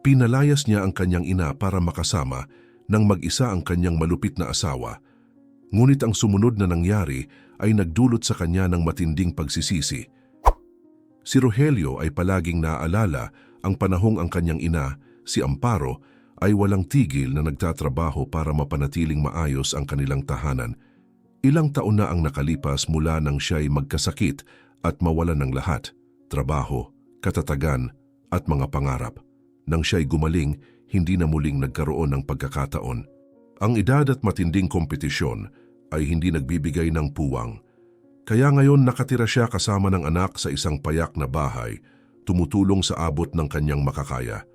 Pinalayas niya ang kanyang ina para makasama nang mag-isa ang kanyang malupit na asawa. Ngunit ang sumunod na nangyari ay nagdulot sa kanya ng matinding pagsisisi. Si Rogelio ay palaging naaalala ang panahong ang kanyang ina, si Amparo, ay walang tigil na nagtatrabaho para mapanatiling maayos ang kanilang tahanan. Ilang taon na ang nakalipas mula nang siya'y magkasakit at mawalan ng lahat, trabaho, katatagan at mga pangarap. Nang siya'y gumaling, hindi na muling nagkaroon ng pagkakataon. Ang edad at matinding kompetisyon ay hindi nagbibigay ng puwang. Kaya ngayon nakatira siya kasama ng anak sa isang payak na bahay, tumutulong sa abot ng kanyang makakaya.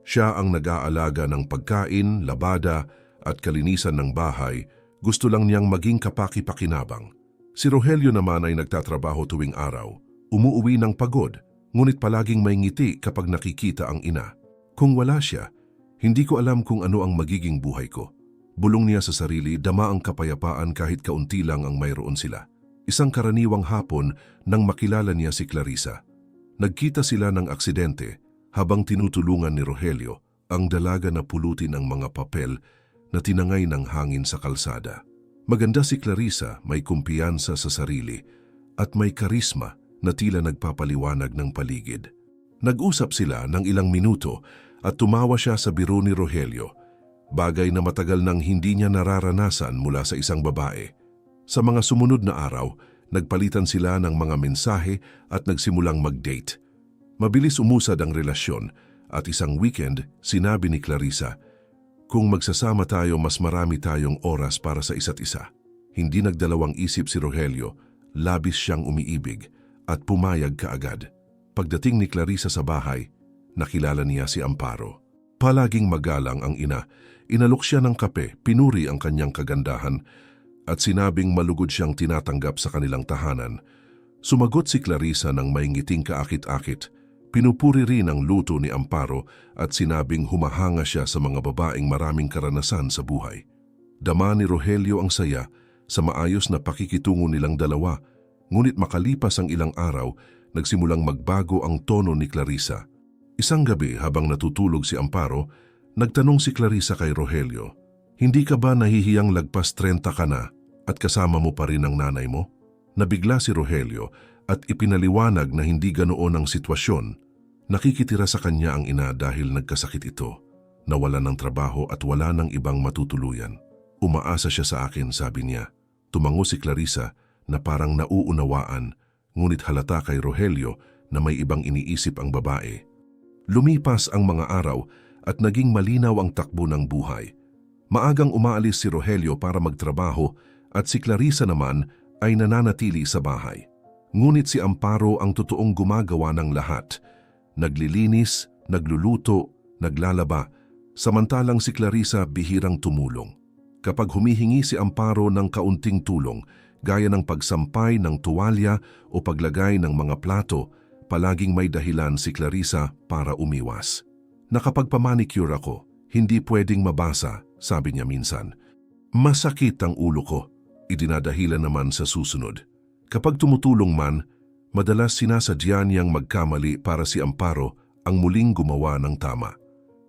Siya ang nag-aalaga ng pagkain, labada at kalinisan ng bahay, gusto lang niyang maging kapaki-pakinabang. Si Rogelio naman ay nagtatrabaho tuwing araw, umuuwi ng pagod, ngunit palaging may ngiti kapag nakikita ang ina. Kung wala siya, hindi ko alam kung ano ang magiging buhay ko. Bulong niya sa sarili, dama ang kapayapaan kahit kaunti lang ang mayroon sila. Isang karaniwang hapon nang makilala niya si Clarissa. Nagkita sila ng aksidente habang tinutulungan ni Rogelio ang dalaga na pulutin ang mga papel na tinangay ng hangin sa kalsada. Maganda si Clarissa, may kumpiyansa sa sarili at may karisma na tila nagpapaliwanag ng paligid. Nag-usap sila ng ilang minuto at tumawa siya sa biro ni Rogelio, bagay na matagal nang hindi niya nararanasan mula sa isang babae. Sa mga sumunod na araw, nagpalitan sila ng mga mensahe at nagsimulang mag-date. Mabilis umusad ang relasyon at isang weekend sinabi ni Clarissa, "Kung magsasama tayo, mas marami tayong oras para sa isa't isa." Hindi nagdalawang isip si Rogelio, labis siyang umiibig at pumayag kaagad. Pagdating ni Clarissa sa bahay, nakilala niya si Amparo. Palaging magalang ang ina, inalok siya ng kape, pinuri ang kanyang kagandahan at sinabing malugod siyang tinatanggap sa kanilang tahanan. Sumagot si Clarissa ng may ngiting kaakit-akit. Pinupuri rin ang luto ni Amparo at sinabing humahanga siya sa mga babaeng maraming karanasan sa buhay. Dama ni Rogelio ang saya sa maayos na pakikitungo nilang dalawa, ngunit makalipas ang ilang araw, nagsimulang magbago ang tono ni Clarissa. Isang gabi habang natutulog si Amparo, nagtanong si Clarissa kay Rogelio, "Hindi ka ba nahihiyang lagpas 30 ka na at kasama mo pa rin ang nanay mo?" Nabigla si Rogelio at ipinaliwanag na hindi ganoon ang sitwasyon. Nakikitira sa kanya ang ina dahil nagkasakit ito, nawalan ng trabaho at wala ng ibang matutuluyan. "Umaasa siya sa akin," sabi niya. Tumango si Clarissa na parang nauunawaan, ngunit halata kay Rogelio na may ibang iniisip ang babae. Lumipas ang mga araw at naging malinaw ang takbo ng buhay. Maagang umaalis si Rogelio para magtrabaho at si Clarissa naman ay nananatili sa bahay. Ngunit si Amparo ang totoong gumagawa ng lahat. Naglilinis, nagluluto, naglalaba, samantalang si Clarissa bihirang tumulong. Kapag humihingi si Amparo ng kaunting tulong, gaya ng pagsampay ng tuwalya o paglagay ng mga plato, palaging may dahilan si Clarissa para umiwas. "Nakapagpamanicure ako, hindi pwedeng mabasa," sabi niya minsan. "Masakit ang ulo ko," idinadahilan naman sa susunod. Kapag tumutulong man, madalas sinasadya niyang magkamali para si Amparo ang muling gumawa ng tama.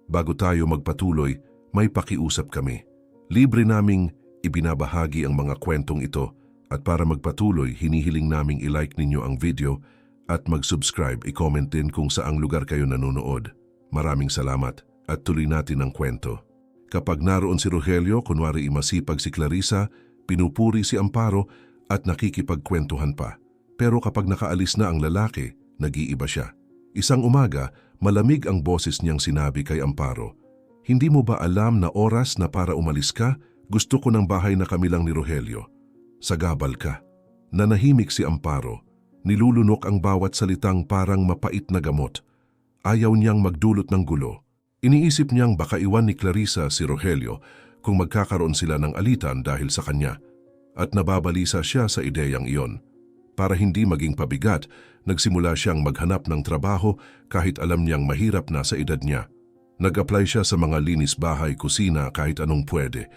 Bago tayo magpatuloy, may pakiusap kami. Libre naming ibinabahagi ang mga kwentong ito at para magpatuloy, hinihiling naming i-like ninyo ang video at mag-subscribe, i-comment din kung saang lugar kayo nanonood. Maraming salamat at tuloy natin ang kwento. Kapag naroon si Rogelio, kunwari masipag si Clarissa, pinupuri si Amparo at nakikipagkwentuhan pa. Pero kapag nakaalis na ang lalaki, nag-iiba siya. Isang umaga, malamig ang boses niyang sinabi kay Amparo, "Hindi mo ba alam na oras na para umalis ka? Gusto ko ng bahay na kami lang ni Rogelio." Sagabal ka. Nanahimik si Amparo. Nilulunok ang bawat salitang parang mapait na gamot. Ayaw niyang magdulot ng gulo. Iniisip niyang baka iwan ni Clarissa si Rogelio kung magkakaroon sila ng alitan dahil sa kanya. At nababalisa siya sa ideyang iyon. Para hindi maging pabigat, nagsimula siyang maghanap ng trabaho kahit alam niyang mahirap na sa edad niya. Nag-apply siya sa mga linis bahay, kusina, kahit anong pwede.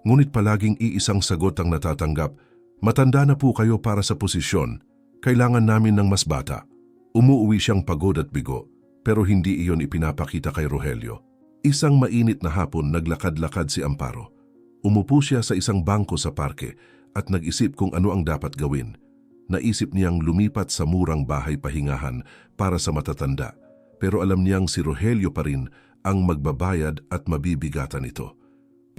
Ngunit palaging iisang sagot ang natatanggap, "Matanda na po kayo para sa posisyon. Kailangan namin ng mas bata." Umuuwi siyang pagod at bigo, pero hindi iyon ipinapakita kay Rogelio. Isang mainit na hapon naglakad-lakad si Amparo. Umupo siya sa isang bangko sa parke at nag-isip kung ano ang dapat gawin. Naisip niyang lumipat sa murang bahay pahingahan para sa matatanda, pero alam niyang si Rogelio pa rin ang magbabayad at mabibigatan ito.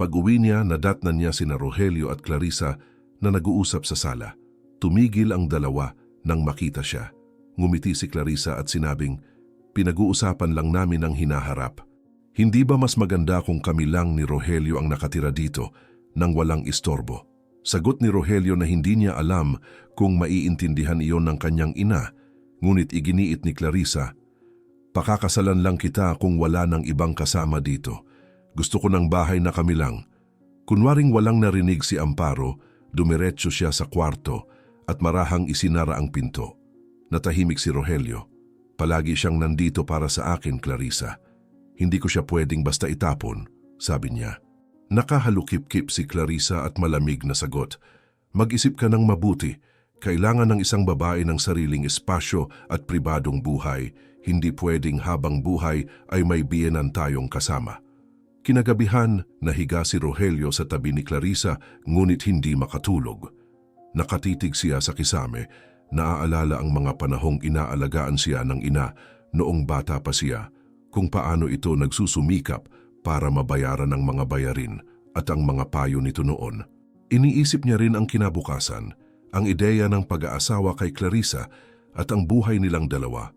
Pag-uwi niya, nadatnan niya sina Rogelio at Clarissa na nag-uusap sa sala. Tumigil ang dalawa nang makita siya. Ngumiti si Clarissa at sinabing, "Pinag-uusapan lang namin ang hinaharap. Hindi ba mas maganda kung kami lang ni Rogelio ang nakatira dito nang walang istorbo?" Sagot ni Rogelio na hindi niya alam kung maiintindihan iyon ng kanyang ina, ngunit iginiit ni Clarissa, "Pakakasalan lang kita kung wala ng ibang kasama dito. Gusto ko ng bahay na kami lang." Kunwaring walang narinig si Amparo, dumiretso siya sa kwarto at marahang isinara ang pinto. Natahimik si Rogelio. "Palagi siyang nandito para sa akin, Clarissa. Hindi ko siya pwedeng basta itapon," sabi niya. Nakahalukip-kip si Clarissa at malamig na sagot, "Mag-isip ka ng mabuti. Kailangan ng isang babae ng sariling espasyo at pribadong buhay. Hindi pwedeng habang buhay ay may biyenan tayong kasama." Kinagabihan, nahiga si Rogelio sa tabi ni Clarissa ngunit hindi makatulog. Nakatitig siya sa kisame, naaalala ang mga panahong inaalagaan siya ng ina noong bata pa siya, kung paano ito nagsusumikap para mabayaran ang mga bayarin at ang mga payo nito noon. Iniisip niya rin ang kinabukasan, ang ideya ng pag-aasawa kay Clarissa at ang buhay nilang dalawa.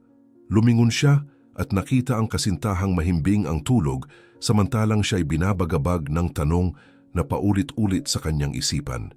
Lumingon siya at nakita ang kasintahang mahimbing ang tulog samantalang siya'y binabagabag ng tanong na paulit-ulit sa kanyang isipan.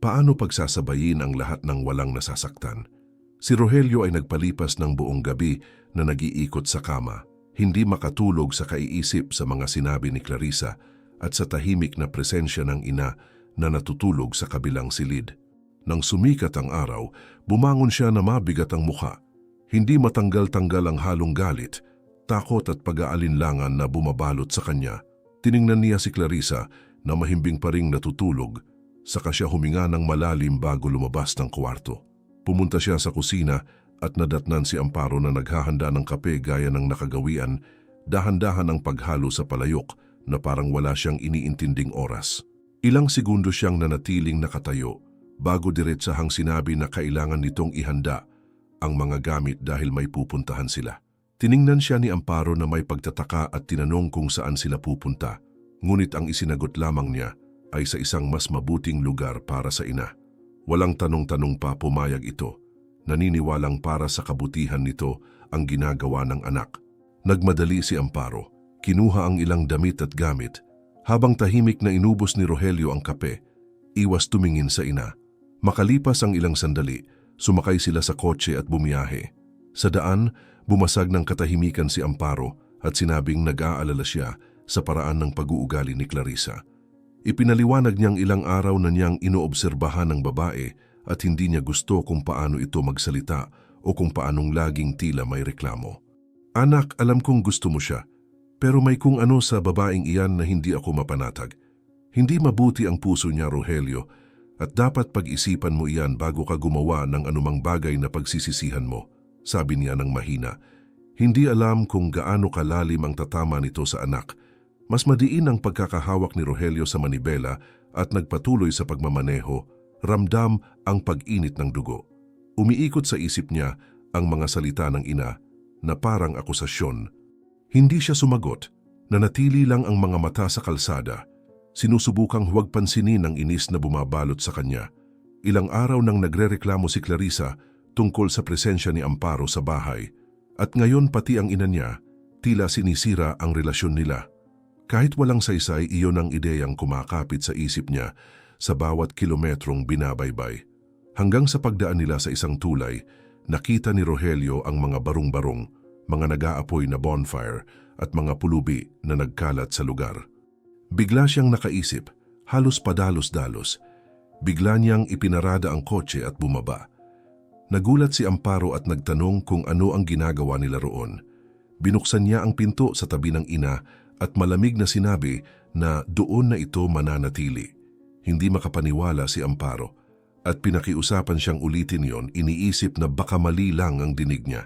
Paano pagsasabayin ang lahat ng walang nasasaktan? Si Rogelio ay nagpalipas ng buong gabi na nag-iikot sa kama. Hindi makatulog sa kaiisip sa mga sinabi ni Clarissa at sa tahimik na presensya ng ina na natutulog sa kabilang silid. Nang sumikat ang araw, bumangon siya na mabigat ang mukha. Hindi matanggal-tanggal ang halong galit, takot at pag-aalinlangan na bumabalot sa kanya. Tiningnan niya si Clarissa na mahimbing pa ring natutulog, saka siya huminga ng malalim bago lumabas ng kwarto. Pumunta siya sa kusina at nadatnan si Amparo na naghahanda ng kape gaya ng nakagawian, dahan-dahan ang paghalo sa palayok na parang wala siyang iniintinding oras. Ilang segundo siyang nanatiling nakatayo bago diretsahang sinabi na kailangan nitong ihanda ang mga gamit dahil may pupuntahan sila. Tiningnan siya ni Amparo na may pagtataka at tinanong kung saan sila pupunta, ngunit ang isinagot lamang niya ay sa isang mas mabuting lugar para sa ina. Walang tanong-tanong pa pumayag ito. Naniniwalang para sa kabutihan nito ang ginagawa ng anak. Nagmadali si Amparo, kinuha ang ilang damit at gamit. Habang tahimik na inubos ni Rogelio ang kape, iwas tumingin sa ina. Makalipas ang ilang sandali, sumakay sila sa kotse at bumiyahe. Sa daan, bumasag ng katahimikan si Amparo at sinabing nag-aalala siya sa paraan ng pag-uugali ni Clarissa. Ipinaliwanag niyang ilang araw na niyang inoobserbahan ng babae at hindi niya gusto kung paano ito magsalita o kung paanong laging tila may reklamo. "Anak, alam kong gusto mo siya, pero may kung ano sa babaeng iyan na hindi ako mapanatag. Hindi mabuti ang puso niya, Rogelio, at dapat pag-isipan mo iyan bago ka gumawa ng anumang bagay na pagsisisihan mo," sabi niya ng mahina. Hindi alam kung gaano kalalim ang tatama nito sa anak. Mas madiin ang pagkakahawak ni Rogelio sa manibela at nagpatuloy sa pagmamaneho. Ramdam ang pag-init ng dugo. Umiikot sa isip niya ang mga salita ng ina na parang akusasyon. Hindi siya sumagot, nanatili lang ang mga mata sa kalsada. Sinusubukang huwag pansinin ang inis na bumabalot sa kanya. Ilang araw nang nagrereklamo si Clarissa tungkol sa presensya ni Amparo sa bahay. At ngayon pati ang ina niya, tila sinisira ang relasyon nila. Kahit walang saysay, iyon ang ideyang kumakapit sa isip niya sa bawat kilometrong binabaybay. Hanggang sa pagdaan nila sa isang tulay, nakita ni Rogelio ang mga barong-barong, mga nag-aapoy na bonfire at mga pulubi na nagkalat sa lugar. Bigla siyang nakaisip, halos padalos-dalos. Bigla niyang ipinarada ang kotse at bumaba. Nagulat si Amparo at nagtanong kung ano ang ginagawa nila roon. Binuksan niya ang pinto sa tabi ng ina at malamig na sinabi na doon na ito mananatili. Hindi makapaniwala si Amparo at pinakiusapan siyang ulitin yon, iniisip na baka mali lang ang dinig niya.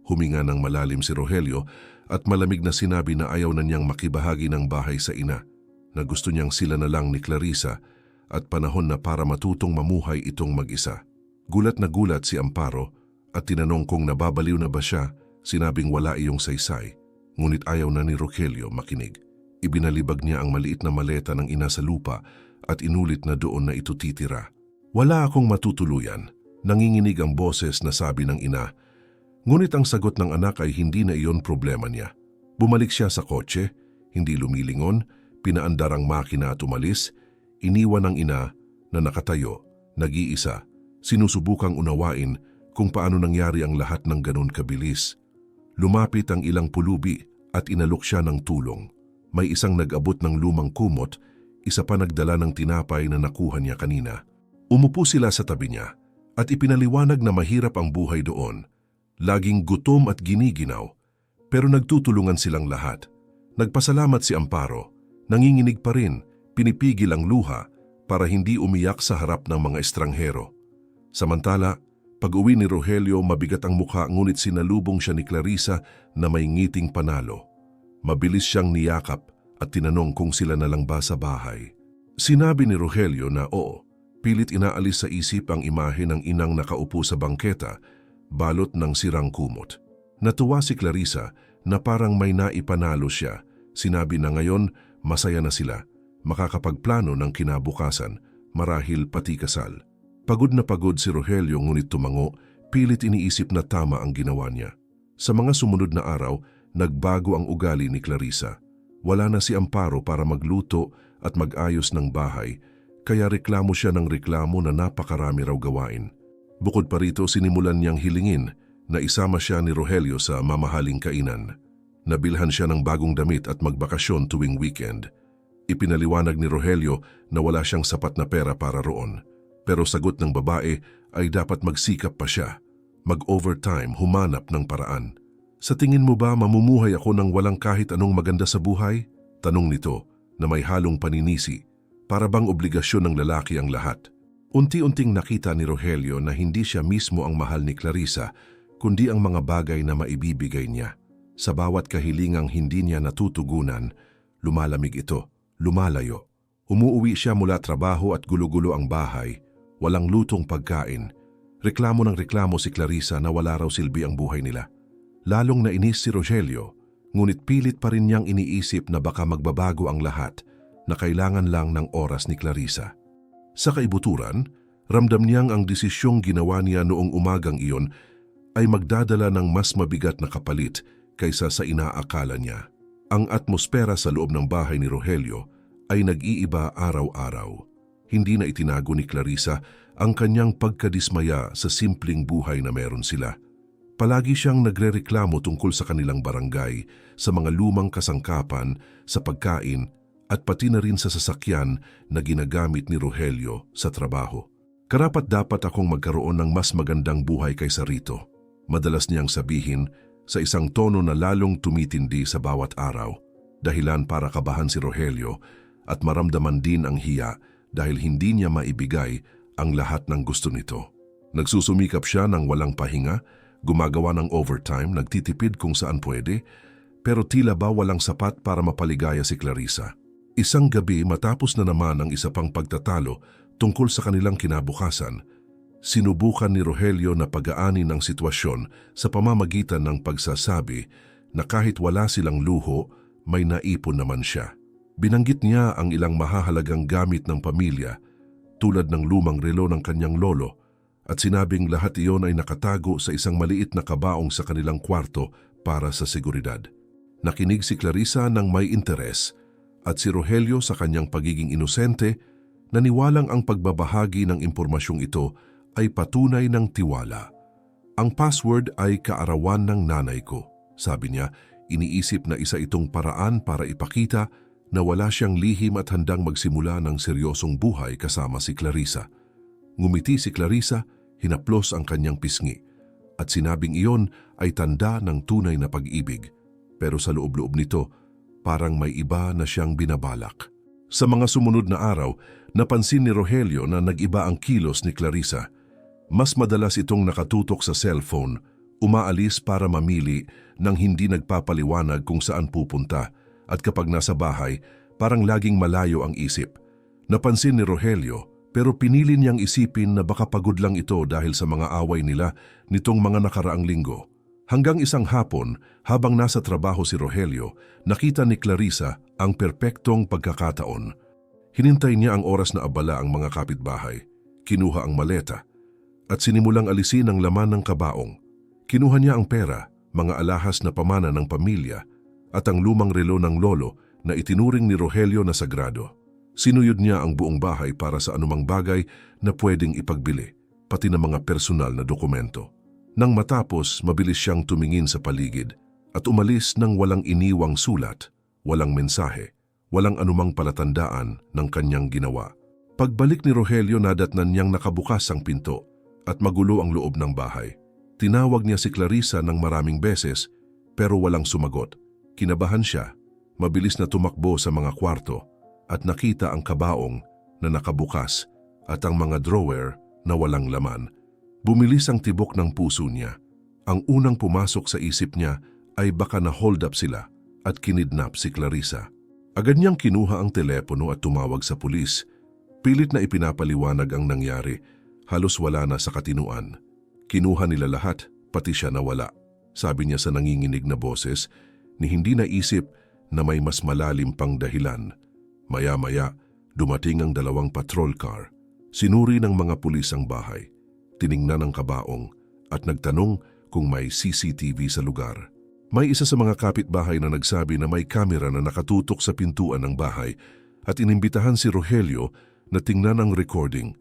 Huminga ng malalim si Rogelio at malamig na sinabi na ayaw na niyang makibahagi ng bahay sa ina, na gusto niyang sila na lang ni Clarissa at panahon na para matutong mamuhay itong mag-isa. Gulat na gulat si Amparo at tinanong kung nababaliw na ba siya, sinabing wala iyong saysay, ngunit ayaw na ni Rogelio makinig. Ibinalibag niya ang maliit na maleta ng ina sa lupa at inulit na doon na ito titira. Wala akong matutuluyan, nanginginig ang boses na sabi ng ina. Ngunit ang sagot ng anak ay hindi na iyon problema niya. Bumalik siya sa kotse, hindi lumilingon, pinaandar ang makina at umalis, iniwan ng ina na nakatayo, nag-iisa, sinusubukang unawain kung paano nangyari ang lahat ng ganun kabilis. Lumapit ang ilang pulubi at inalok siya ng tulong. May isang nag-abot ng lumang kumot, isa pa nagdala ng tinapay na nakuha niya kanina. Umupo sila sa tabi niya at ipinaliwanag na mahirap ang buhay doon. Laging gutom at giniginaw, pero nagtutulungan silang lahat. Nagpasalamat si Amparo, nanginginig pa rin, pinipigil ang luha para hindi umiyak sa harap ng mga estranghero. Samantala, pag-uwi ni Rogelio, mabigat ang mukha ngunit sinalubong siya ni Clarissa na may ngiting panalo. Mabilis siyang niyakap at tinanong kung sila na lang ba sa bahay. Sinabi ni Rogelio na oo, pilit inaalis sa isip ang imahe ng inang nakaupo sa bangketa, balot ng sirang kumot. Natuwa si Clarissa na parang may naipanalo siya. Sinabi na ngayon masaya na sila, makakapagplano ng kinabukasan, marahil pati kasal. Pagod na pagod si Rogelio ngunit tumango, pilit iniisip na tama ang ginawa niya. Sa mga sumunod na araw, nagbago ang ugali ni Clarissa. Wala na si Amparo para magluto at mag-ayos ng bahay, kaya reklamo siya ng reklamo na napakarami raw gawain. Bukod pa rito, sinimulan niyang hilingin na isama siya ni Rogelio sa mamahaling kainan. Nabilhan siya ng bagong damit at magbakasyon tuwing weekend. Ipinaliwanag ni Rogelio na wala siyang sapat na pera para roon. Pero sagot ng babae ay dapat magsikap pa siya, mag-overtime, humanap ng paraan. Sa tingin mo ba mamumuhay ako ng walang kahit anong maganda sa buhay? Tanong nito na may halong paninisi, para bang obligasyon ng lalaki ang lahat. Unti-unting nakita ni Rogelio na hindi siya mismo ang mahal ni Clarissa, kundi ang mga bagay na maibibigay niya. Sa bawat kahilingang hindi niya natutugunan, lumalamig ito, lumalayo. Umuuwi siya mula trabaho at gulo-gulo ang bahay, walang lutong pagkain. Reklamo ng reklamo si Clarissa na wala raw silbi ang buhay nila. Lalong nainis si Rogelio, ngunit pilit pa rin niyang iniisip na baka magbabago ang lahat, na kailangan lang ng oras ni Clarissa. Sa kaibuturan, ramdam niyang ang desisyong ginawa niya noong umagang iyon ay magdadala ng mas mabigat na kapalit kaysa sa inaakala niya. Ang atmosfera sa loob ng bahay ni Rogelio ay nag-iiba araw-araw. Hindi na itinago ni Clarissa ang kanyang pagkadismaya sa simpleng buhay na meron sila. Palagi siyang nagrereklamo tungkol sa kanilang barangay, sa mga lumang kasangkapan, sa pagkain, at pati na rin sa sasakyan na ginagamit ni Rogelio sa trabaho. Karapat-dapat akong magkaroon ng mas magandang buhay kaysa rito. Madalas niyang sabihin sa isang tono na lalong tumitindi sa bawat araw, dahilan para kabahan si Rogelio at maramdaman din ang hiya dahil hindi niya maibigay ang lahat ng gusto nito. Nagsusumikap siya ng walang pahinga, gumagawa ng overtime, nagtitipid kung saan pwede, pero tila ba walang sapat para mapaligaya si Clarissa. Isang gabi matapos na naman ang isa pang pagtatalo tungkol sa kanilang kinabukasan, sinubukan ni Rogelio na pagaanin ang sitwasyon sa pamamagitan ng pagsasabi na kahit wala silang luho, may naipon naman siya. Binanggit niya ang ilang mahahalagang gamit ng pamilya tulad ng lumang relo ng kanyang lolo at sinabing lahat iyon ay nakatago sa isang maliit na kabaong sa kanilang kwarto para sa seguridad. Nakinig si Clarissa ng may interes at si Rogelio sa kanyang pagiging inosente, naniwalang ang pagbabahagi ng impormasyong ito ay patunay ng tiwala. Ang password ay kaarawan ng nanay ko. Sabi niya, iniisip na isa itong paraan para ipakita na wala siyang lihim at handang magsimula ng seryosong buhay kasama si Clarissa. Ngumiti si Clarissa, hinaplos ang kanyang pisngi, at sinabing iyon ay tanda ng tunay na pag-ibig. Pero sa loob-loob nito, parang may iba na siyang binabalak. Sa mga sumunod na araw, napansin ni Rogelio na nag-iba ang kilos ni Clarissa. Mas madalas itong nakatutok sa cellphone, Umaalis para mamili nang hindi nagpapaliwanag kung saan pupunta at kapag nasa bahay, parang laging malayo ang isip. Napansin ni Rogelio pero pinili niyang isipin na baka pagod lang ito dahil sa mga away nila nitong mga nakaraang linggo. Hanggang isang hapon, habang nasa trabaho si Rogelio, nakita ni Clarissa ang perpektong pagkakataon. Hinintay niya ang oras na abala ang mga kapitbahay. Kinuha ang maleta at sinimulang alisin ang laman ng kabaong. Kinuha niya ang pera, mga alahas na pamana ng pamilya at ang lumang relo ng lolo na itinuring ni Rogelio na sagrado. Sinuyod niya ang buong bahay para sa anumang bagay na pwedeng ipagbili, pati na mga personal na dokumento. Nang matapos, mabilis siyang tumingin sa paligid at umalis nang walang iniwang sulat, walang mensahe, walang anumang palatandaan ng kanyang ginawa. Pagbalik ni Rogelio, nadatnan niyang nakabukas ang pinto at magulo ang loob ng bahay. Tinawag niya si Clarissa ng maraming beses pero walang sumagot. Kinabahan siya, mabilis na tumakbo sa mga kwarto at nakita ang kabaong na nakabukas at ang mga drawer na walang laman. Bumilis ang tibok ng puso niya. Ang unang pumasok sa isip niya ay baka na-hold up sila at kinidnap si Clarissa. Agad niyang kinuha ang telepono at tumawag sa pulis. Pilit na ipinapaliwanag ang nangyari. Halos wala na sa katinuan. Kinuha nila lahat, pati siya nawala. Sabi niya sa nanginginig na boses ni hindi naisip na may mas malalim pang dahilan. Maya-maya, dumating ang 2 patrol car. Sinuri ng mga pulis ang bahay. Tiningnan ang kabaong at nagtanong kung may CCTV sa lugar. May isa sa mga kapitbahay na nagsabi na may kamera na nakatutok sa pintuan ng bahay at inimbitahan si Rogelio na tingnan ang recording.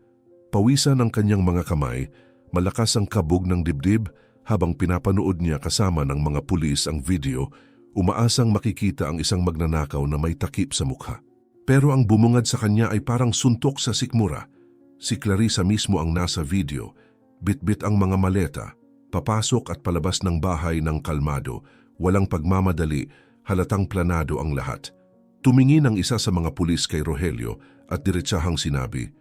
Pawisan ang kanyang mga kamay, malakas ang kabog ng dibdib habang pinapanood niya kasama ng mga pulis ang video, umaasang makikita ang isang magnanakaw na may takip sa mukha. Pero ang bumungad sa kanya ay parang suntok sa sikmura. Si Clarissa mismo ang nasa video. Bitbit ang mga maleta, papasok at palabas ng bahay ng kalmado, walang pagmamadali, halatang planado ang lahat. Tumingin ang isa sa mga pulis kay Rogelio at diretsahang sinabi,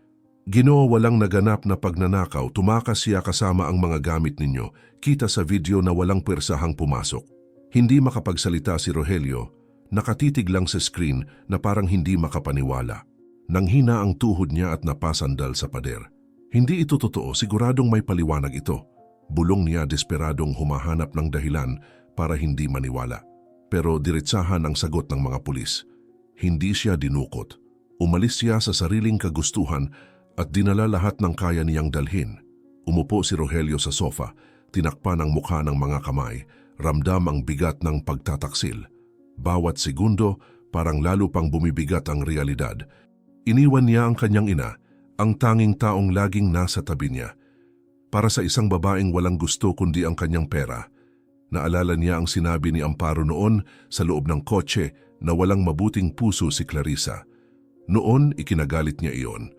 "Ginoo, walang naganap na pagnanakaw, tumakas siya kasama ang mga gamit ninyo, kita sa video na walang puwersahang pumasok." Hindi makapagsalita si Rogelio, nakatitig lang sa screen na parang hindi makapaniwala. Nanghina ang tuhod niya at napasandal sa pader. Hindi ito totoo, siguradong may paliwanag ito. Bulong niya, desperadong humahanap ng dahilan para hindi maniwala. Pero diretsahan ang sagot ng mga pulis. Hindi siya dinukot. Umalis siya sa sariling kagustuhan at dinala lahat ng kaya niyang dalhin. Umupo si Rogelio sa sofa, tinakpan ang mukha ng mga kamay, ramdam ang bigat ng pagtataksil. Bawat segundo, parang lalo pang bumibigat ang realidad. Iniwan niya ang kanyang ina, ang tanging taong laging nasa tabi niya. Para sa isang babaeng walang gusto kundi ang kanyang pera. Naalala niya ang sinabi ni Amparo noon sa loob ng kotse na walang mabuting puso si Clarissa. Noon, ikinagalit niya iyon.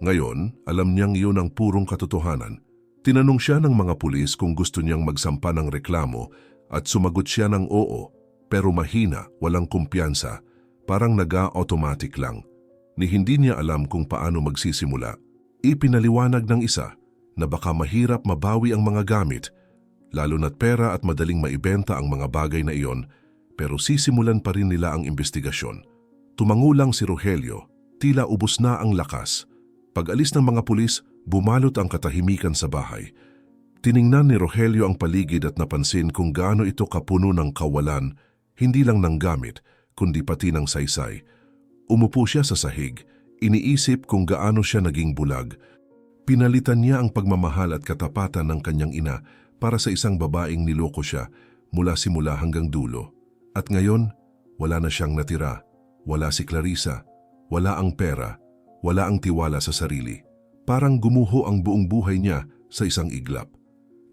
Ngayon, alam niyang iyon ang purong katotohanan. Tinanong siya ng mga pulis kung gusto niyang magsampa ng reklamo at sumagot siya ng oo, pero mahina, walang kumpiyansa, parang naga-automatic lang. Ni hindi niya alam kung paano magsisimula. Ipinaliwanag ng isa na baka mahirap mabawi ang mga gamit, lalo na't pera at madaling maibenta ang mga bagay na iyon, pero sisimulan pa rin nila ang investigasyon. Tumangulang si Rogelio, tila ubos na ang lakas. Pag-alis ng mga pulis, bumalot ang katahimikan sa bahay. Tiningnan ni Rogelio ang paligid at napansin kung gaano ito kapuno ng kawalan, hindi lang ng gamit, kundi pati ng saysay. Umupo siya sa sahig, iniisip kung gaano siya naging bulag. Pinalitan niya ang pagmamahal at katapatan ng kanyang ina para sa isang babaeng niloko siya mula simula hanggang dulo. At ngayon, wala na siyang natira. Wala si Clarissa, wala ang pera, wala ang tiwala sa sarili. Parang gumuho ang buong buhay niya sa isang iglap.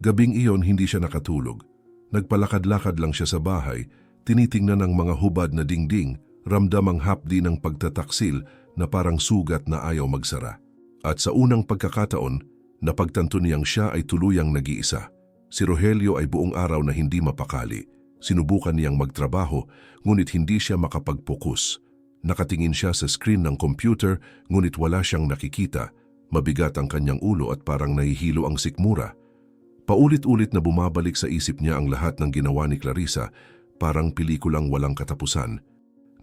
Gabing iyon hindi siya nakatulog. Nagpalakad-lakad lang siya sa bahay, tinitingnan ang mga hubad na dingding, ramdam ang hapdi ng pagtataksil na parang sugat na ayaw magsara. At sa unang pagkakataon, napagtanto niyang siya ay tuluyang nag-iisa. Si Rogelio ay buong araw na hindi mapakali. Sinubukan niyang magtrabaho, ngunit hindi siya makapag-focus. Nakatingin siya sa screen ng computer, ngunit wala siyang nakikita. Mabigat ang kanyang ulo at parang nahihilo ang sikmura. Paulit-ulit na bumabalik sa isip niya ang lahat ng ginawa ni Clarissa, parang pelikulang walang katapusan.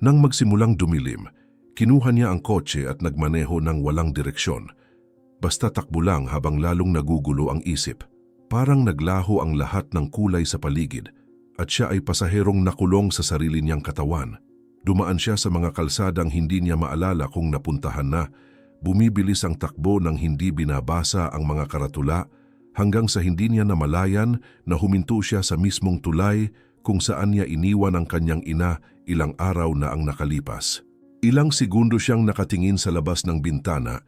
Nang magsimulang dumilim, kinuha niya ang kotse at nagmaneho ng walang direksyon. Basta takbo lang habang lalong nagugulo ang isip. Parang naglaho ang lahat ng kulay sa paligid at siya ay pasaherong nakulong sa sarili niyang katawan. Dumaan siya sa mga kalsadang hindi niya maalala kung napuntahan na. Bumibilis ang takbo ng hindi binabasa ang mga karatula hanggang sa hindi niya namalayan na huminto siya sa mismong tulay kung saan niya iniwan ang kanyang ina ilang araw na ang nakalipas. Ilang segundo siyang nakatingin sa labas ng bintana,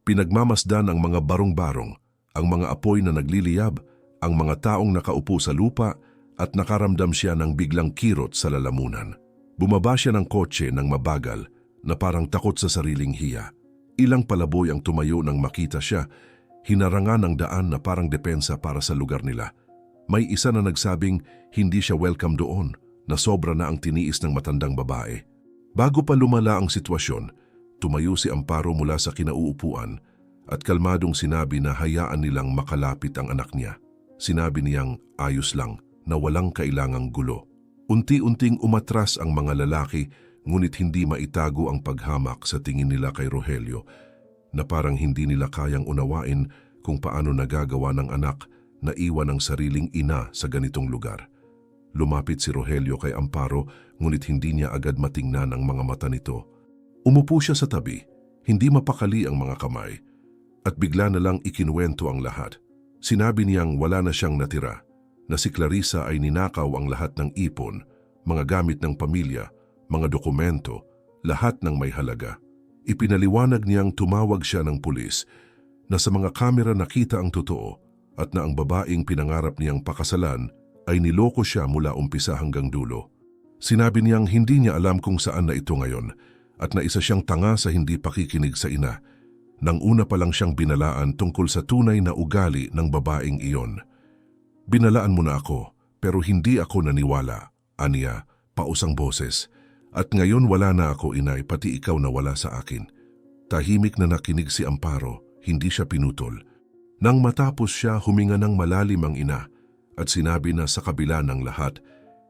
pinagmamasdan ang mga barong-barong, ang mga apoy na nagliliyab, ang mga taong nakaupo sa lupa at nakaramdam siya ng biglang kirot sa lalamunan. Bumaba siya ng kotse ng mabagal na parang takot sa sariling hiya. Ilang palaboy ang tumayo nang makita siya, hinarangan ang daan na parang depensa para sa lugar nila. May isa na nagsabing hindi siya welcome doon, na sobra na ang tiniis ng matandang babae. Bago pa lumala ang sitwasyon, tumayo si Amparo mula sa kinauupuan at kalmadong sinabi na hayaan nilang makalapit ang anak niya. Sinabi niyang ayos lang na walang kailangang gulo. Unti-unting umatras ang mga lalaki ngunit hindi maitago ang paghamak sa tingin nila kay Rogelio na parang hindi nila kayang unawain kung paano nagagawa ng anak na iwan ang sariling ina sa ganitong lugar. Lumapit si Rogelio kay Amparo ngunit hindi niya agad matingnan ang mga mata nito. Umupo siya sa tabi, hindi mapakali ang mga kamay at bigla na lang ikinuwento ang lahat. Sinabi niyang wala na siyang natira, na si Clarissa ay ninakaw ang lahat ng ipon, mga gamit ng pamilya, mga dokumento, lahat ng may halaga. Ipinaliwanag niyang tumawag siya ng pulis na sa mga kamera nakita ang totoo at na ang babaeng pinangarap niyang pakasalan ay niloko siya mula umpisa hanggang dulo. Sinabi niyang hindi niya alam kung saan na ito ngayon at na isa siyang tanga sa hindi pakikinig sa ina. Nang una pa lang siyang binalaan tungkol sa tunay na ugali ng babaeng iyon. Binalaan mo na ako pero hindi ako naniwala, aniya, pausang boses. At ngayon wala na ako, inay, pati ikaw na wala sa akin. Tahimik na nakinig si Amparo, hindi siya pinutol. Nang matapos siya, huminga ng malalim ang ina at sinabi na sa kabila ng lahat,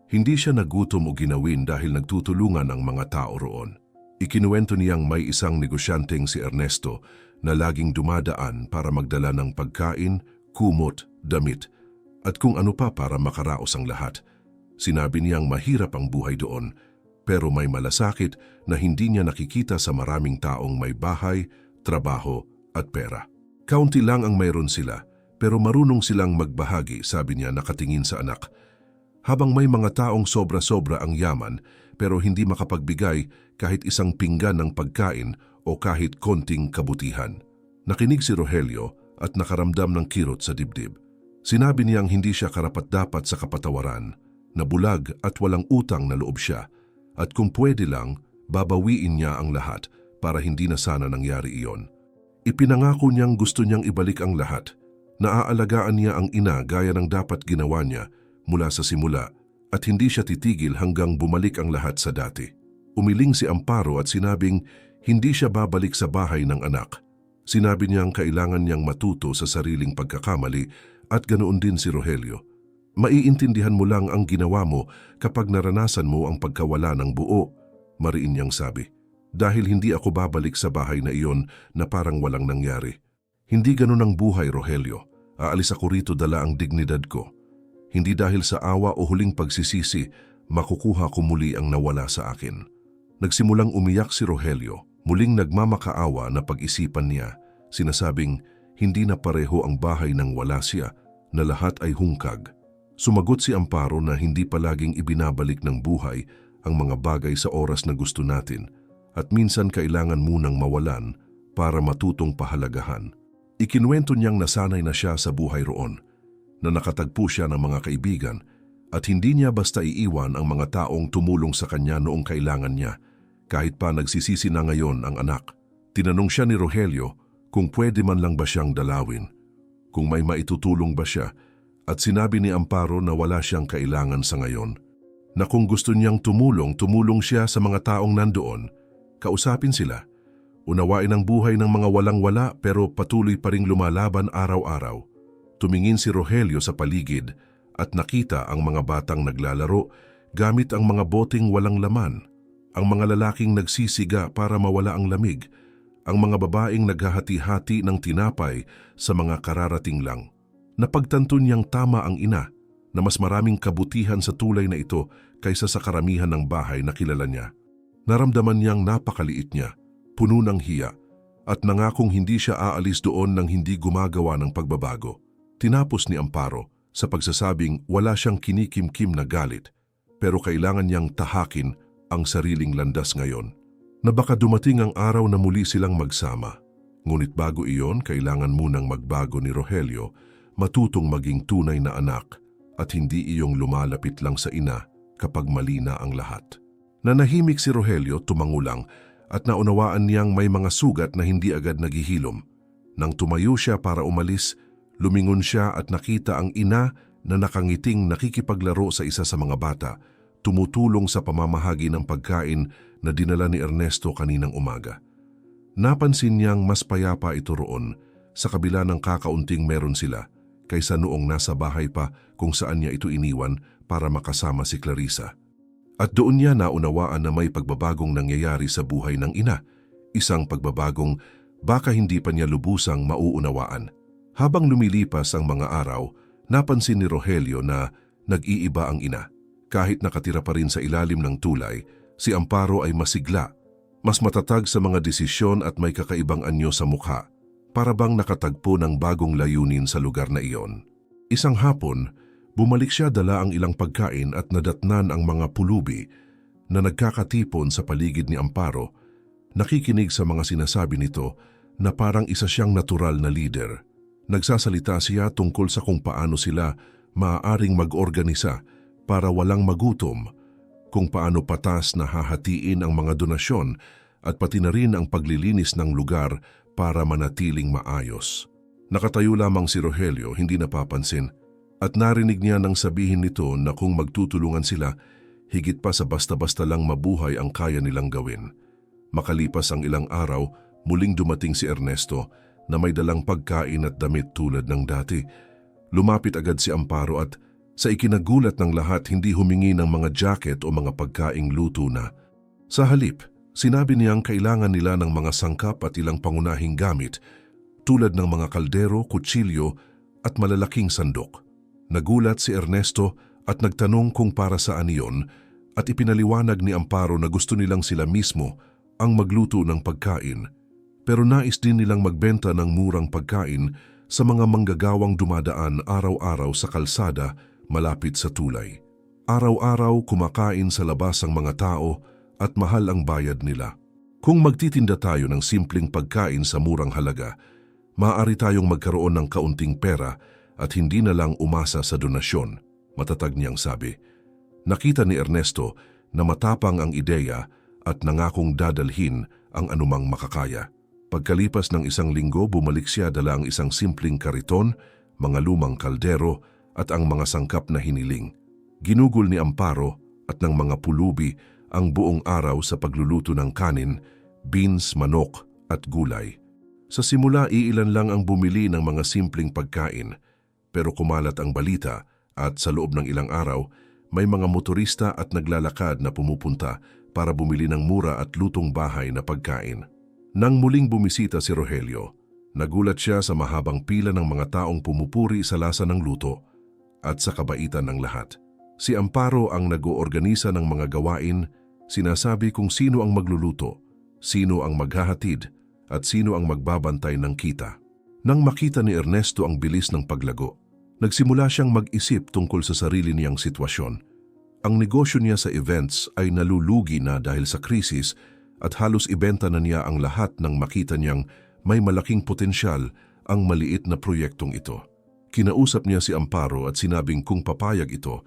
hindi siya nagutom o ginawin dahil nagtutulungan ang mga tao roon. Ikinuwento niyang may isang negosyanteng si Ernesto na laging dumadaan para magdala ng pagkain, kumot, damit, at kung ano pa para makaraos ang lahat. Sinabi niyang mahirap ang buhay doon, pero may malasakit na hindi niya nakikita sa maraming taong may bahay, trabaho at pera. Kaunti lang ang mayroon sila, pero marunong silang magbahagi, sabi niya nakatingin sa anak. Habang may mga taong sobra-sobra ang yaman, pero hindi makapagbigay kahit isang pinggan ng pagkain o kahit konting kabutihan. Nakinig si Rogelio at nakaramdam ng kirot sa dibdib. Sinabi niyang hindi siya karapat-dapat sa kapatawaran, na bulag at walang utang na loob siya, at kung pwede lang, babawiin niya ang lahat para hindi na sana nangyari iyon. Ipinangako niyang gusto niyang ibalik ang lahat, naaalagaan niya ang ina gaya ng dapat ginawa niya mula sa simula, at hindi siya titigil hanggang bumalik ang lahat sa dati. Umiling si Amparo at sinabing hindi siya babalik sa bahay ng anak. Sinabi niyang kailangan niyang matuto sa sariling pagkakamali at ganoon din si Rogelio. Maiintindihan mo lang ang ginawa mo kapag naranasan mo ang pagkawala ng buo, mariin niyang sabi. Dahil hindi ako babalik sa bahay na iyon na parang walang nangyari. Hindi ganun ang buhay, Rogelio. Aalis ako rito dala ang dignidad ko. Hindi dahil sa awa o huling pagsisisi, makukuha ko muli ang nawala sa akin. Nagsimulang umiyak si Rogelio, muling nagmamakaawa na pag-isipan niya, sinasabing hindi na pareho ang bahay nang wala siya, na lahat ay hungkag. Sumagot si Amparo na hindi palaging ibinabalik ng buhay ang mga bagay sa oras na gusto natin at minsan kailangan munang mawalan para matutong pahalagahan. Ikinuwento niyang nasanay na siya sa buhay roon, na nakatagpo siya ng mga kaibigan at hindi niya basta iiwan ang mga taong tumulong sa kanya noong kailangan niya, kahit pa nagsisisi na ngayon ang anak. Tinanong siya ni Rogelio kung pwede man lang ba siyang dalawin, kung may maitutulong ba siya, at sinabi ni Amparo na wala siyang kailangan sa ngayon, na kung gusto niyang tumulong siya sa mga taong nandoon, kausapin sila, unawain ang buhay ng mga walang-wala pero patuloy pa ring lumalaban araw-araw. Tumingin si Rogelio sa paligid at nakita ang mga batang naglalaro gamit ang mga boteng walang laman, ang mga lalaking nagsisiga para mawala ang lamig, ang mga babaeng naghahati-hati ng tinapay sa mga kararating lang. Napagtanto niyang tama ang ina na mas maraming kabutihan sa tulay na ito kaysa sa karamihan ng bahay na kilala niya. Naramdaman niyang napakaliit niya, puno ng hiya, at nangakong hindi siya aalis doon nang hindi gumagawa ng pagbabago. Tinapos ni Amparo sa pagsasabing wala siyang kinikimkim na galit, pero kailangan niyang tahakin ang sariling landas ngayon, na baka dumating ang araw na muli silang magsama. Ngunit bago iyon, kailangan munang magbago ni Rogelio, matutong maging tunay na anak at hindi iyong lumalapit lang sa ina kapag mali na ang lahat. Nanahimik si Rogelio, tumangulang, at naunawaan niyang may mga sugat na hindi agad naghihilom. Nang tumayo siya para umalis, lumingon siya at nakita ang ina na nakangiting nakikipaglaro sa isa sa mga bata, tumutulong sa pamamahagi ng pagkain na dinala ni Ernesto kaninang umaga. Napansin niyang mas payapa ito roon sa kabila ng kakaunting meron sila kaysa noong nasa bahay pa kung saan niya ito iniwan para makasama si Clarissa. At doon niya naunawaan na may pagbabagong nangyayari sa buhay ng ina, isang pagbabagong baka hindi pa niya lubusang mauunawaan. Habang lumilipas ang mga araw, napansin ni Rogelio na nag-iiba ang ina. Kahit nakatira pa rin sa ilalim ng tulay, si Amparo ay masigla, mas matatag sa mga desisyon at may kakaibang anyo sa mukha, para bang nakatagpo ng bagong layunin sa lugar na iyon. Isang hapon, bumalik siya dala ang ilang pagkain at nadatnan ang mga pulubi na nagkakatipon sa paligid ni Amparo, nakikinig sa mga sinasabi nito na parang isa siyang natural na leader. Nagsasalita siya tungkol sa kung paano sila maaaring mag-organisa para walang magutom, kung paano patas na hahatiin ang mga donasyon at pati na rin ang paglilinis ng lugar para manatiling maayos. Nakatayo lamang si Rogelio, hindi napapansin, at narinig niya nang sabihin nito na kung magtutulungan sila, higit pa sa basta-basta lang mabuhay ang kaya nilang gawin. Makalipas ang ilang araw, muling dumating si Ernesto na may dalang pagkain at damit tulad ng dati. Lumapit agad si Amparo at sa ikinagulat ng lahat hindi humingi ng mga jacket o mga pagkaing luto na. Sa halip, sinabi niyang kailangan nila ng mga sangkap at ilang pangunahing gamit tulad ng mga kaldero, kutsilyo at malalaking sandok. Nagulat si Ernesto at nagtanong kung para saan iyon at ipinaliwanag ni Amparo na gusto nilang sila mismo ang magluto ng pagkain. Pero nais din nilang magbenta ng murang pagkain sa mga manggagawang dumadaan araw-araw sa kalsada malapit sa tulay. Araw-araw kumakain sa labas ang mga tao at mahal ang bayad nila. Kung magtitinda tayo ng simpleng pagkain sa murang halaga, maaari tayong magkaroon ng kaunting pera at hindi na lang umasa sa donasyon, matatag niyang sabi. Nakita ni Ernesto na matapang ang ideya at nangakong dadalhin ang anumang makakaya. Pagkalipas ng isang linggo, bumalik siya dala ang isang simpleng kariton, mga lumang kaldero at ang mga sangkap na hiniling. Ginugol ni Amparo at ng mga pulubi ang buong araw sa pagluluto ng kanin, beans, manok at gulay. Sa simula, iilan lang ang bumili ng mga simpleng pagkain, pero kumalat ang balita at sa loob ng ilang araw, may mga motorista at naglalakad na pumupunta para bumili ng mura at lutong bahay na pagkain. Nang muling bumisita si Rogelio, nagulat siya sa mahabang pila ng mga taong pumupuri sa lasa ng luto at sa kabaitan ng lahat. Si Amparo ang nag-oorganisa ng mga gawain, sinasabi kung sino ang magluluto, sino ang maghahatid at sino ang magbabantay ng kita. Nang makita ni Ernesto ang bilis ng paglago, nagsimula siyang mag-isip tungkol sa sarili niyang sitwasyon. Ang negosyo niya sa events ay nalulugi na dahil sa krisis at halos ibenta na niya ang lahat nang makita niyang may malaking potensyal ang maliit na proyektong ito. Kinausap niya si Amparo at sinabing kung papayag ito,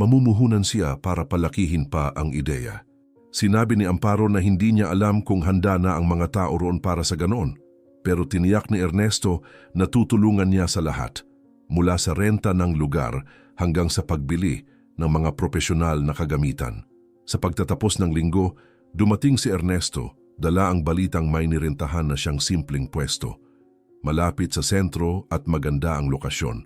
mamumuhunan siya para palakihin pa ang ideya. Sinabi ni Amparo na hindi niya alam kung handa na ang mga tao roon para sa ganoon, pero tiniyak ni Ernesto na tutulungan niya sa lahat, mula sa renta ng lugar hanggang sa pagbili ng mga propesyonal na kagamitan. Sa pagtatapos ng linggo, dumating si Ernesto, dala ang balitang may nirentahan na siyang simpleng pwesto. Malapit sa sentro at maganda ang lokasyon.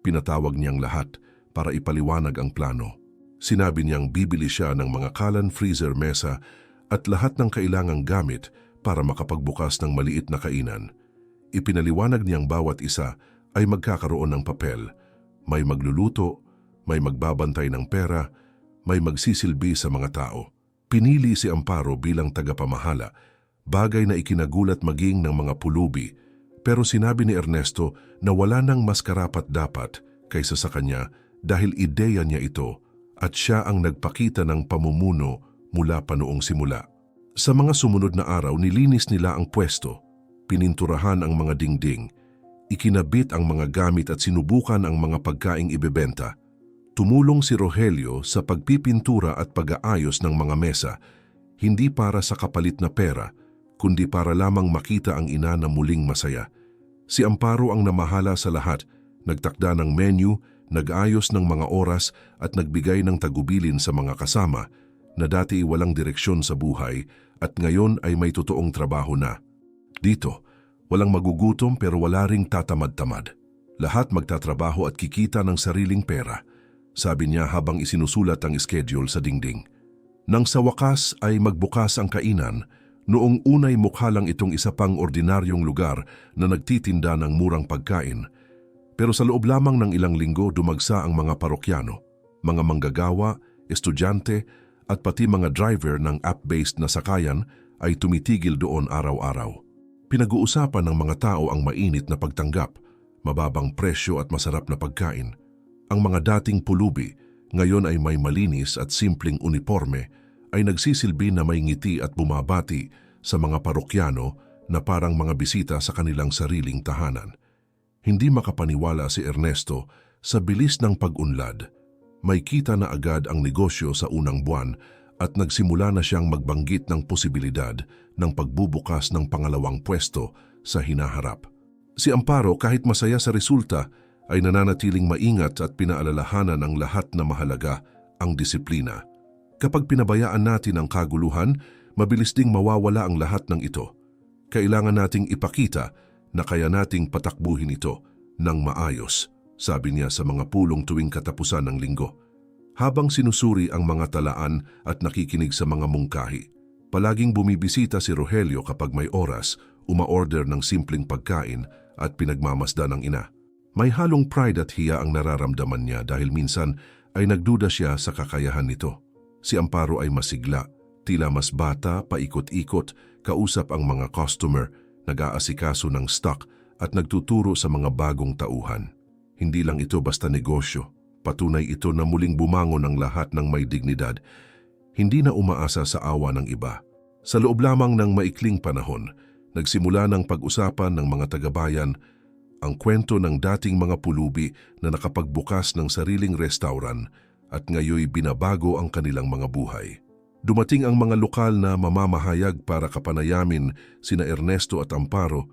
Pinatawag niyang lahat para ipaliwanag ang plano. Sinabi niyang bibili siya ng mga kalan freezer mesa at lahat ng kailangang gamit para makapagbukas ng maliit na kainan. Ipinaliwanag niyang bawat isa ay magkakaroon ng papel. May magluluto, may magbabantay ng pera, may magsisilbi sa mga tao. Pinili si Amparo bilang tagapamahala, bagay na ikinagulat maging ng mga pulubi. Pero sinabi ni Ernesto na wala nang mas karapat-dapat kaysa sa kanya dahil ideya niya ito at siya ang nagpakita ng pamumuno mula pa noong simula. Sa mga sumunod na araw, nilinis nila ang pwesto, pininturahan ang mga dingding, ikinabit ang mga gamit at sinubukan ang mga pagkaing ibebenta. Tumulong si Rogelio sa pagpipintura at pag-aayos ng mga mesa, hindi para sa kapalit na pera, kundi para lamang makita ang ina na muling masaya. Si Amparo ang namahala sa lahat, nagtakda ng menu, nag-ayos ng mga oras at nagbigay ng tagubilin sa mga kasama na dati walang direksyon sa buhay at ngayon ay may totoong trabaho na. Dito, walang magugutom pero wala ring tatamad-tamad. Lahat magtatrabaho at kikita ng sariling pera, sabi niya habang isinusulat ang schedule sa dingding. Nang sa wakas ay magbukas ang kainan, noong unay mukha lang itong isa pang ordinaryong lugar na nagtitinda ng murang pagkain. Pero sa loob lamang ng ilang linggo dumagsa ang mga parokyano, mga manggagawa, estudyante at pati mga driver ng app-based na sakayan ay tumitigil doon araw-araw. Pinag-uusapan ng mga tao ang mainit na pagtanggap, mababang presyo at masarap na pagkain. Ang mga dating pulubi, ngayon ay may malinis at simpleng uniforme, ay nagsisilbi na may ngiti at bumabati sa mga parokyano na parang mga bisita sa kanilang sariling tahanan. Hindi makapaniwala si Ernesto sa bilis ng pag-unlad. May kita na agad ang negosyo sa unang buwan at nagsimula na siyang magbanggit ng posibilidad ng pagbubukas ng pangalawang pwesto sa hinaharap. Si Amparo, kahit masaya sa resulta, ay nananatiling maingat at pinaalalahanan ang lahat na mahalaga ang disiplina. Kapag pinabayaan natin ang kaguluhan, mabilis ding mawawala ang lahat ng ito. Kailangan nating ipakita na kaya nating patakbuhin ito ng maayos, sabi niya sa mga pulong tuwing katapusan ng linggo. Habang sinusuri ang mga talaan at nakikinig sa mga mungkahi, palaging bumibisita si Rogelio kapag may oras, umaorder ng simpleng pagkain at pinagmamasdan ng ina. May halong pride at hiya ang nararamdaman niya dahil minsan ay nagduda siya sa kakayahan nito. Si Amparo ay masigla, tila mas bata, paikot-ikot, kausap ang mga customer, nag-aasikaso ng stock at nagtuturo sa mga bagong tauhan. Hindi lang ito basta negosyo, patunay ito na muling bumangon ang lahat ng may dignidad, hindi na umaasa sa awa ng iba. Sa loob lamang ng maikling panahon, nagsimula ng pag-usapan ng mga tagabayan ang kwento ng dating mga pulubi na nakapagbukas ng sariling restauran at ngayoy binabago ang kanilang mga buhay. Dumating ang mga lokal na mamamahayag para kapanayamin sina Ernesto at Amparo.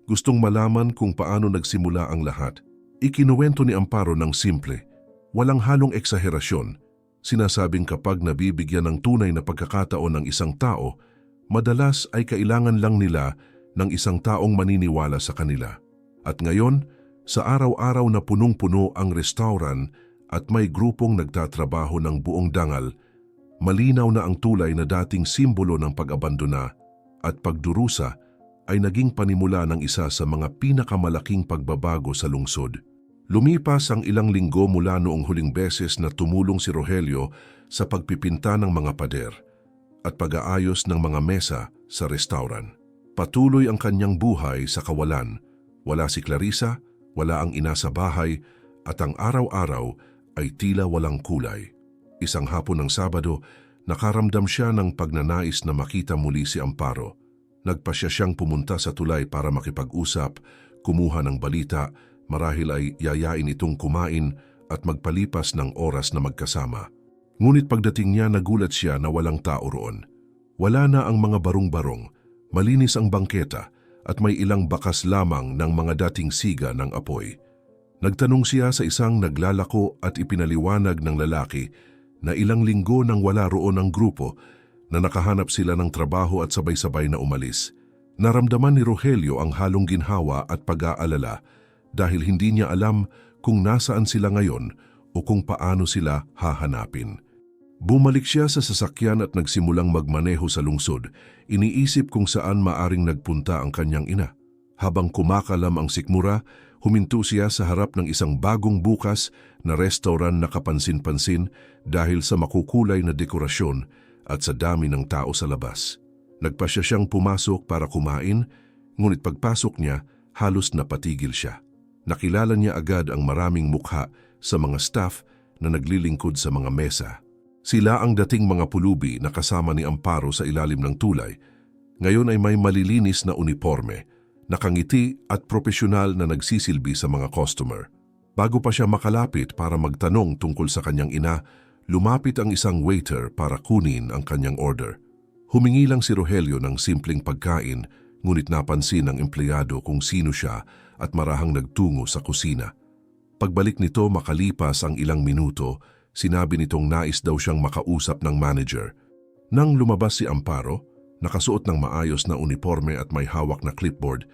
Gustong malaman kung paano nagsimula ang lahat. Ikinuwento ni Amparo ng simple, walang halong eksaherasyon. Sinasabing kapag nabibigyan ng tunay na pagkakataon ng isang tao, madalas ay kailangan lang nila ng isang taong maniniwala sa kanila. At ngayon, sa araw-araw na punong-puno ang restauran at may grupong nagtatrabaho ng buong dangal, malinaw na ang tulay na dating simbolo ng pag-abandona at pagdurusa ay naging panimula ng isa sa mga pinakamalaking pagbabago sa lungsod. Lumipas ang ilang linggo mula noong huling beses na tumulong si Rogelio sa pagpipinta ng mga pader at pag-aayos ng mga mesa sa restauran. Patuloy ang kanyang buhay sa kawalan. Wala si Clarissa, wala ang ina sa bahay, at ang araw-araw ay tila walang kulay. Isang hapon ng Sabado, nakaramdam siya ng pagnanais na makita muli si Amparo. Nagpasya siyang pumunta sa tulay para makipag-usap, kumuha ng balita, marahil ay yayain itong kumain at magpalipas ng oras na magkasama. Ngunit pagdating niya, nagulat siya na walang tao roon. Wala na ang mga barong-barong, malinis ang bangketa at may ilang bakas lamang ng mga dating siga ng apoy. Nagtanong siya sa isang naglalako at ipinaliwanag ng lalaki na ilang linggo nang wala roon ang grupo na nakahanap sila ng trabaho at sabay-sabay na umalis. Naramdaman ni Rogelio ang halong ginhawa at pag-aalala dahil hindi niya alam kung nasaan sila ngayon o kung paano sila hahanapin. Bumalik siya sa sasakyan at nagsimulang magmaneho sa lungsod, iniisip kung saan maaring nagpunta ang kanyang ina. Habang kumakalam ang sikmura, huminto siya sa harap ng isang bagong bukas na restaurant na kapansin-pansin dahil sa makukulay na dekorasyon at sa dami ng tao sa labas. Nagpasya siyang pumasok para kumain, ngunit pagpasok niya, halos napatigil siya. Nakilala niya agad ang maraming mukha sa mga staff na naglilingkod sa mga mesa. Sila ang dating mga pulubi na kasama ni Amparo sa ilalim ng tulay. Ngayon ay may malilinis na uniforme, nakangiti at propesyonal na nagsisilbi sa mga customer. Bago pa siya makalapit para magtanong tungkol sa kanyang ina, lumapit ang isang waiter para kunin ang kanyang order. Humingi lang si Rogelio ng simpleng pagkain, ngunit napansin ng empleyado kung sino siya at marahang nagtungo sa kusina. Pagbalik nito makalipas ang ilang minuto, sinabi nitong nais daw siyang makausap ng manager. Nang lumabas si Amparo, nakasuot ng maayos na uniforme at may hawak na clipboard,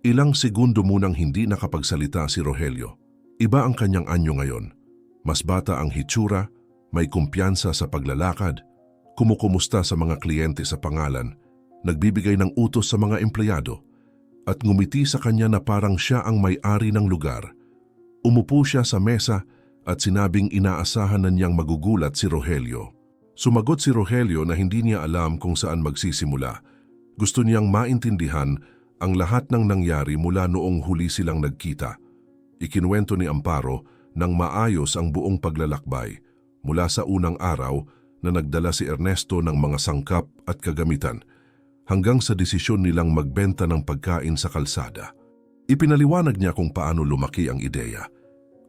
ilang segundo munang hindi nakapagsalita si Rogelio. Iba ang kanyang anyo ngayon. Mas bata ang hitsura, may kumpiyansa sa paglalakad, kumukumusta sa mga kliyente sa pangalan, nagbibigay ng utos sa mga empleyado, at ngumiti sa kanya na parang siya ang may-ari ng lugar. Umupo siya sa mesa at sinabing inaasahan na niyang magugulat si Rogelio. Sumagot si Rogelio na hindi niya alam kung saan magsisimula. Gusto niyang maintindihan ang lahat ng nangyari mula noong huli silang nagkita. Ikinuwento ni Amparo nang maayos ang buong paglalakbay mula sa unang araw na nagdala si Ernesto ng mga sangkap at kagamitan hanggang sa desisyon nilang magbenta ng pagkain sa kalsada. Ipinaliwanag niya kung paano lumaki ang ideya,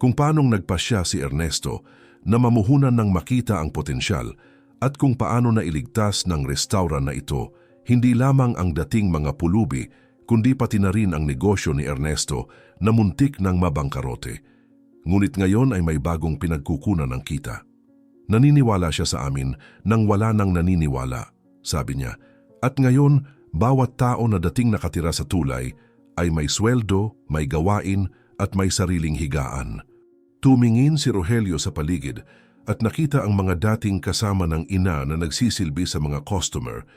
kung paanong nagpasya si Ernesto na mamuhunan ng makita ang potensyal at kung paano nailigtas ng restaurant na ito hindi lamang ang dating mga pulubi kundi pati na rin ang negosyo ni Ernesto na muntik ng mabangkarote. Ngunit ngayon ay may bagong pinagkukunan ng kita. Naniniwala siya sa amin nang wala nang naniniwala, sabi niya. At ngayon, bawat tao na dating nakatira sa tulay ay may sweldo, may gawain at may sariling higaan. Tumingin si Rogelio sa paligid at nakita ang mga dating kasama ng ina na nagsisilbi sa mga customer.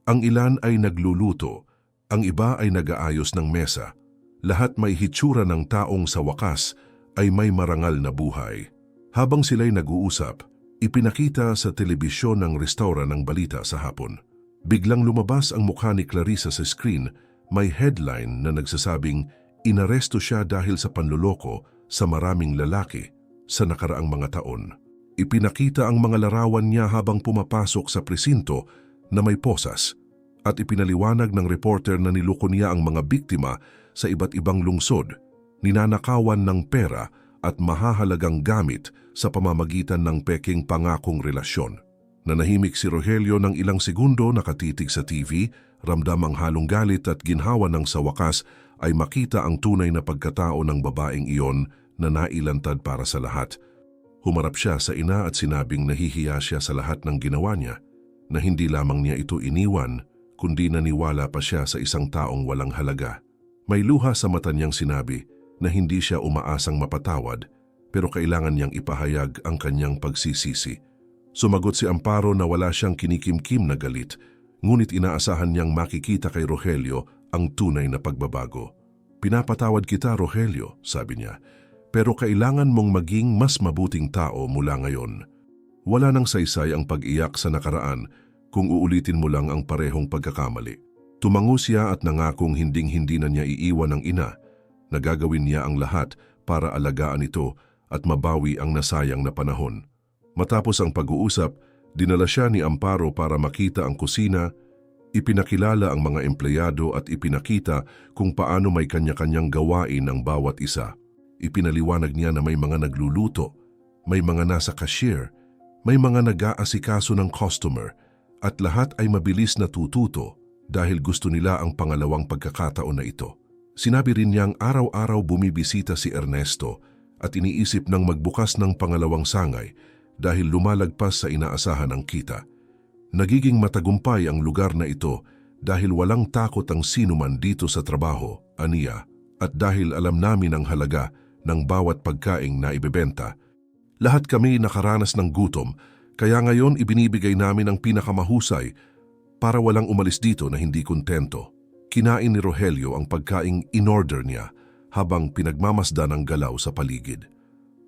Ang ilan ay nagluluto, ang iba ay nag-aayos ng mesa. Lahat may hitsura ng taong sa wakas ay may marangal na buhay. Habang sila'y nag-uusap, ipinakita sa telebisyon ng restaurant ng balita sa hapon. Biglang lumabas ang mukha ni Clarissa sa screen, may headline na nagsasabing inaresto siya dahil sa panloloko sa maraming lalaki sa nakaraang mga taon. Ipinakita ang mga larawan niya habang pumapasok sa presinto na may posas at ipinaliwanag ng reporter na niloko niya ang mga biktima sa iba't ibang lungsod, ninanakawan ng pera at mahahalagang gamit sa pamamagitan ng peking pangakong relasyon. Nanahimik si Rogelio ng ilang segundo nakatitig sa TV, ramdam ang halong galit at ginhawa ng sa wakas ay makita ang tunay na pagkatao ng babaeng iyon na nailantad para sa lahat. Humarap siya sa ina at sinabing nahihiya siya sa lahat ng ginawa niya, na hindi lamang niya ito iniwan, kundi naniwala pa siya sa isang taong walang halaga. May luha sa mata niyang sinabi na hindi siya umaasang mapatawad, pero kailangan niyang ipahayag ang kanyang pagsisisi. Sumagot si Amparo na wala siyang kinikimkim na galit, ngunit inaasahan niyang makikita kay Rogelio ang tunay na pagbabago. Pinapatawad kita, Rogelio, sabi niya, pero kailangan mong maging mas mabuting tao mula ngayon. Wala nang saysay ang pag-iyak sa nakaraan kung uulitin mo lang ang parehong pagkakamali. Tumango siya at nangakong hinding-hindi na niya iiwan ang ina, na gagawin niya ang lahat para alagaan ito at mabawi ang nasayang na panahon. Matapos ang pag-uusap, dinala siya ni Amparo para makita ang kusina, ipinakilala ang mga empleyado at ipinakita kung paano may kanya-kanyang gawain ang bawat isa. Ipinaliwanag niya na may mga nagluluto, may mga nasa cashier, may mga nag-aasikaso ng customer, at lahat ay mabilis na tututo dahil gusto nila ang pangalawang pagkakataon na ito. Sinabi rin niyang araw-araw bumibisita si Ernesto at iniisip ng magbukas ng pangalawang sangay dahil lumalagpas sa inaasahan ang kita. Nagiging matagumpay ang lugar na ito dahil walang takot ang sinuman dito sa trabaho, aniya, at dahil alam namin ang halaga ng bawat pagkaing na ibebenta. Lahat kami nakaranas ng gutom, kaya ngayon ibinibigay namin ang pinakamahusay para walang umalis dito na hindi kontento. Kinain ni Rogelio ang pagkaing in-order niya habang pinagmamasdan ang galaw sa paligid.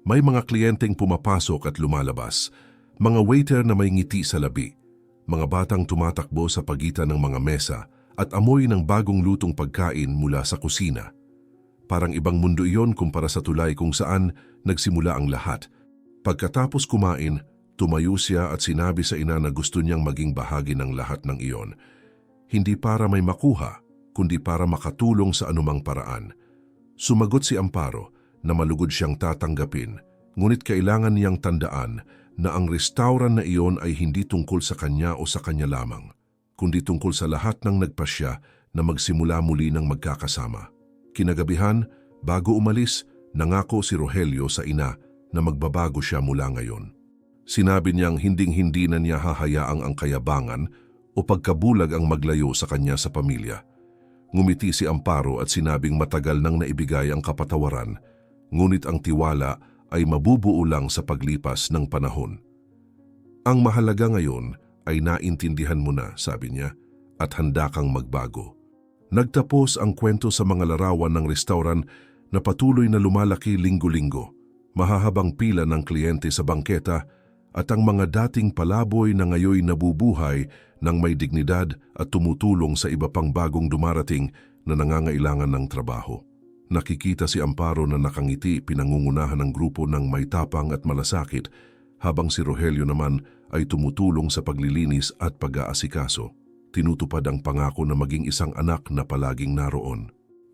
May mga kliyenteng pumapasok at lumalabas, mga waiter na may ngiti sa labi, mga batang tumatakbo sa pagitan ng mga mesa at amoy ng bagong lutong pagkain mula sa kusina. Parang ibang mundo iyon kumpara sa tulay kung saan nagsimula ang lahat. Pagkatapos kumain, tumayo siya at sinabi sa ina na gusto niyang maging bahagi ng lahat ng iyon. Hindi para may makuha, kundi para makatulong sa anumang paraan. Sumagot si Amparo na malugod siyang tatanggapin, ngunit kailangan niyang tandaan na ang restauran na iyon ay hindi tungkol sa kanya o sa kanya lamang, kundi tungkol sa lahat ng nagpasya na magsimula muli ng magkakasama. Kinagabihan, bago umalis, nangako si Rogelio sa ina na magbabago siya mula ngayon. Sinabi niyang hinding-hindi na niya hahayaang ang kayabangan o pagkabulag ang maglayo sa kanya sa pamilya. Ngumiti si Amparo at sinabing matagal nang naibigay ang kapatawaran, ngunit ang tiwala ay mabubuo lang sa paglipas ng panahon. Ang mahalaga ngayon ay naintindihan mo na, sabi niya, at handa kang magbago. Nagtapos ang kwento sa mga larawan ng restauran na patuloy na lumalaki linggo-linggo, mahahabang pila ng kliyente sa bangketa at ang mga dating palaboy na ngayoy nabubuhay ng may dignidad at tumutulong sa iba pang bagong dumarating na nangangailangan ng trabaho. Nakikita si Amparo na nakangiti pinangungunahan ng grupo ng may tapang at malasakit, habang si Rogelio naman ay tumutulong sa paglilinis at pag-aasikaso. Tinutupad ang pangako na maging isang anak na palaging naroon.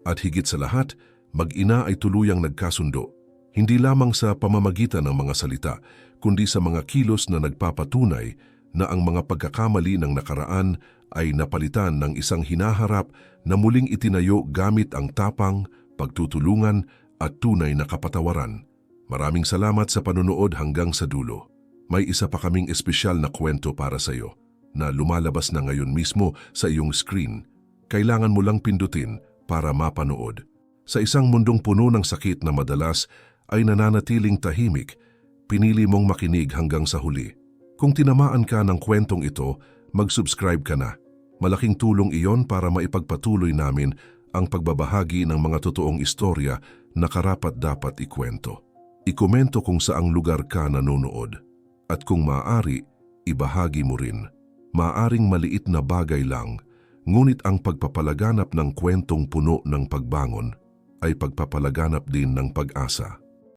At higit sa lahat, mag-ina ay tuluyang nagkasundo, hindi lamang sa pamamagitan ng mga salita, kundi sa mga kilos na nagpapatunay na ang mga pagkakamali ng nakaraan ay napalitan ng isang hinaharap na muling itinayo gamit ang tapang, pagtutulungan at tunay na kapatawaran. Maraming salamat sa panonood hanggang sa dulo. May isa pa kaming espesyal na kwento para sa iyo na lumalabas na ngayon mismo sa iyong screen. Kailangan mo lang pindutin para mapanood. Sa isang mundong puno ng sakit na madalas ay nananatiling tahimik, pinili mong makinig hanggang sa huli. Kung tinamaan ka ng kwentong ito, mag-subscribe ka na. Malaking tulong iyon para maipagpatuloy namin ang pagbabahagi ng mga totoong istorya na karapat-dapat ikwento. Ikomento kung saang lugar ka nanonood. At kung maaari, ibahagi mo rin. Maaring maliit na bagay lang, ngunit ang pagpapalaganap ng kwentong puno ng pagbangon ay pagpapalaganap din ng pag-asa.